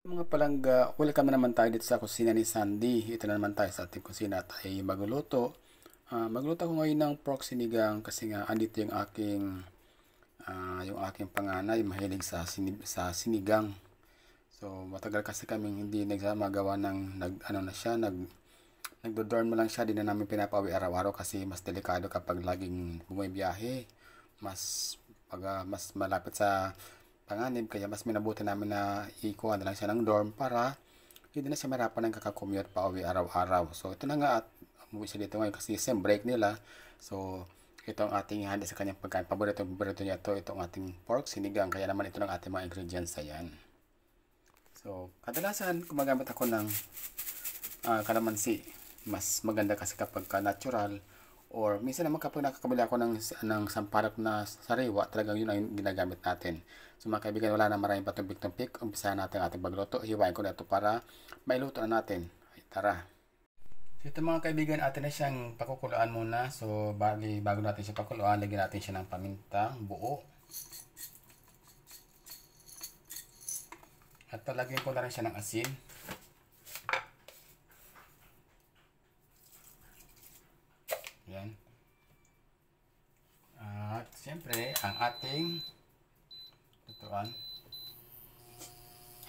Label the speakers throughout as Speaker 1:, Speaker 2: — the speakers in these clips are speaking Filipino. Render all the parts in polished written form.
Speaker 1: Mga palangga, welcome na naman tayo dito sa kusina ni Sandy. Ito na naman tayo sa ating kusina at ay magluluto. Magluto ako ngayon ng pork sinigang kasi nga andito yung aking panganay mahilig sa sinigang. So matagal kasi kaming hindi nagsama ng nagdo-dorm mo lang siya, di na namin pinapauwi araw-araw kasi mas delikado kapag laging bumibiyahe. Mas malapit sa panganib, kaya mas minabuti namin na ikuha na lang siya ng dorm para hindi na siya mahirapan ng kakakommute pa uwi araw-araw. So ito na nga at umuwi siya dito ngayon kasi sem break nila. So ito ang ating handa sa kanyang pagkain. Paborito niya ito, itong ating pork sinigang. Kaya naman ito ng ating mga ingredients. Ayan. So kadalasan gumagamit ako ng kalamansi. Mas maganda kasi kapag natural. Or minsan naman kapag nakakabili ako ng sampalok na sariwa, talagang yun ang ginagamit natin. So mga kaibigan, wala na maraming patumpik-tumpik. Umpisahan natin ang ating pagluto. Hiwain ko na ito para mailuto na natin. Ay, tara. So ito mga kaibigan, atin na siyang pakukuluan muna. So bago natin siya pakuluan, lagyan natin siya ng pamintang buo. At talagyan ko na rin siya ng asin. Yan. At siyempre, ang ating lutuan.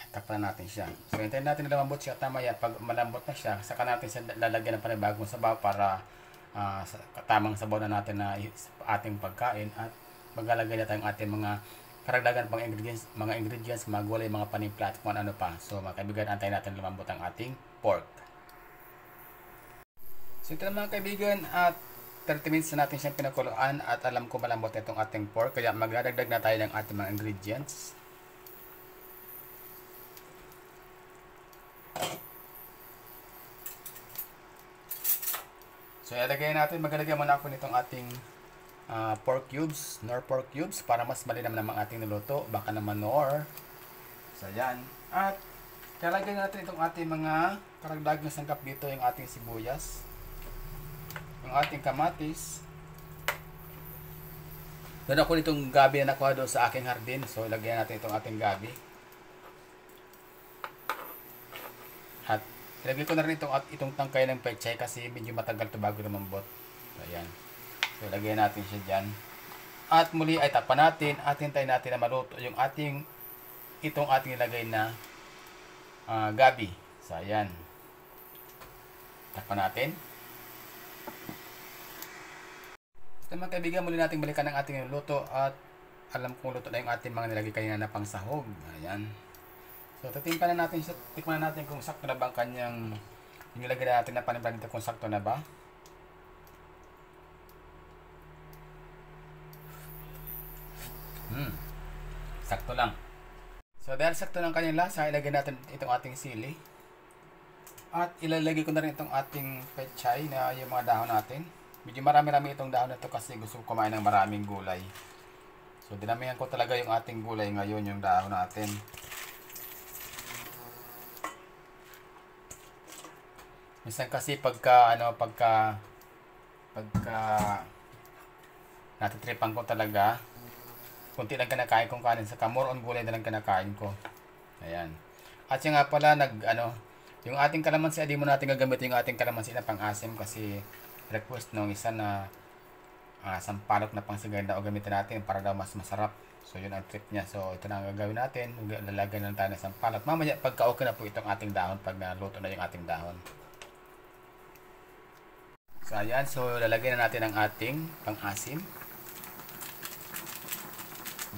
Speaker 1: At takpan natin siya. So hintayin natin na lumambot siya. Tama yan. Pag malambot na siya, saka natin siya lalagyan ng panibagong sabaw para tamang sabaw na natin na ating pagkain. At maglalagay na tayong ating mga karagdagan pang ingredients, mga gulay, mga panimpla at kung ano pa. So mga kaibigan, antayin natin lumambot ang ating pork. So ito na mga kaibigan, at 30 minutes na natin siyang pinakuluan at alam ko malambot itong ating pork, kaya magdadagdag na tayo ng ating mga ingredients. So ilagay natin, maglalagay muna ako nitong ating pork cubes, nor pork cubes, para mas malinam naman ating niluto, baka naman nor. So yan, at ilagay natin itong ating mga karagdag na sangkap dito, yung ating sibuyas, yung ating kamatis. Doon ako nitong gabi na nakuha doon sa aking hardin. So ilagay natin itong ating gabi. At ilagay ko na rin itong tangkay ng pechay kasi medyo matagal ito bago lumambot. So ayan. So ilagay natin siya dyan. At muli ay takpan natin at hintayin natin na maluto yung itong ating ilagay na gabi. So ayan. Takpan natin. So mga kaibigan, muli natin balikan ang ating luto at alam kong luto na yung ating mga nilagay kanina na pang sahog. Ayan. So titingnan na natin siya, tikman na natin kung sakto na ba ang kanyang nilagay na natin na panimpla dito, kung sakto na ba. Sakto lang. So dahil sakto ng kanyang lasa, ilagay natin itong ating sili. At ilalagay ko na rin itong ating pechay na yung mga dahon natin. Medyo marami-rami itong dahon na ito kasi gusto ko kumain ng maraming gulay. So dinamihan ko talaga yung ating gulay ngayon, yung dahon natin. Minsan kasi pagka natitripan ko talaga, kunti lang kinakain kong kanin, sa more on gulay na lang kinakain ko. Ayan. At yung nga pala yung ating kalamansi, di mo natin gagamitin yung ating kalamansi na pang-asim kasi request nung isa na sampalok na pang sigay daw gamitin natin para daw mas masarap. So yun ang trip niya. So ito na ang gagawin natin. Lalagyan lang tayo ng sampalok. Mamaya pagka okay na po itong ating dahon, pag naluto na yung ating dahon. So ayan. So lalagyan na natin ang ating pang-asim.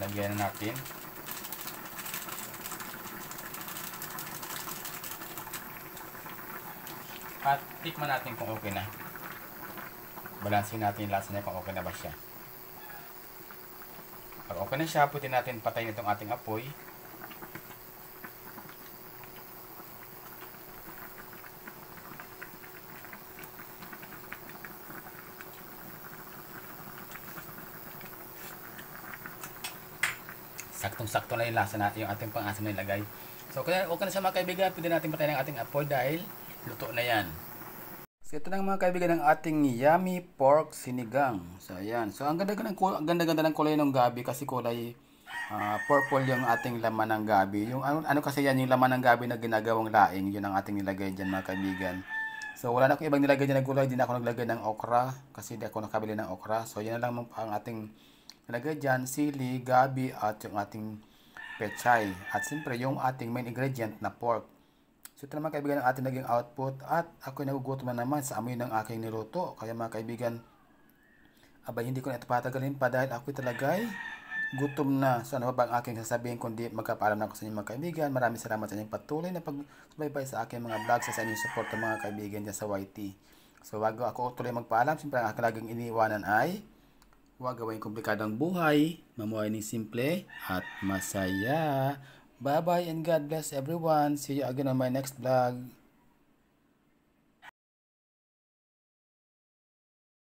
Speaker 1: Lagyan na natin. At tikman natin kung okay na. Balansin natin yung lasa niya kung okay na ba siya. Pag okay na siya, pwede natin patayin itong ating apoy. Saktong-sakto na yung lasa natin, yung ating pang-asim na ilagay. So okay na siya mga kaibigan, pwede natin patayin ang ating apoy dahil luto na yan. So ito na mga kaibigan ng ating yummy pork sinigang. So ayan. So ang ganda-ganda ng kulay ng gabi kasi kulay purple yung ating laman ng gabi. Yung ano kasi yan, yung laman ng gabi na ginagawang laing, yun ang ating nilagay dyan mga kaibigan. So wala na akong ibang nilagay dyan na gulay, di na ako naglagay ng okra kasi di ako nakabili ng okra. So yan na lang ang ating nilagay dyan, sili, gabi at yung ating pechay. At siyempre yung ating main ingredient na pork. So ito naman kaibigan ang ating naging output at ako'y nagugutom na naman sa amoy ng aking niluto. Kaya mga kaibigan, abay hindi ko na ito patagalin pa dahil ako'y talagay gutom na. So ano ba ang aking sasabihin kundi magkapaalam na ako sa inyo mga kaibigan. Maraming salamat sa inyong patuloy na pagsubaybay sa aking mga vlogs sa inyong support ng mga kaibigan dyan sa YT. So bago ako tuloy magpaalam, siyempre ang aking laging iniiwanan ay huwag gawin komplikadong buhay, mamuhay ng simple at masaya. Bye bye and God bless everyone. See you again on my next vlog.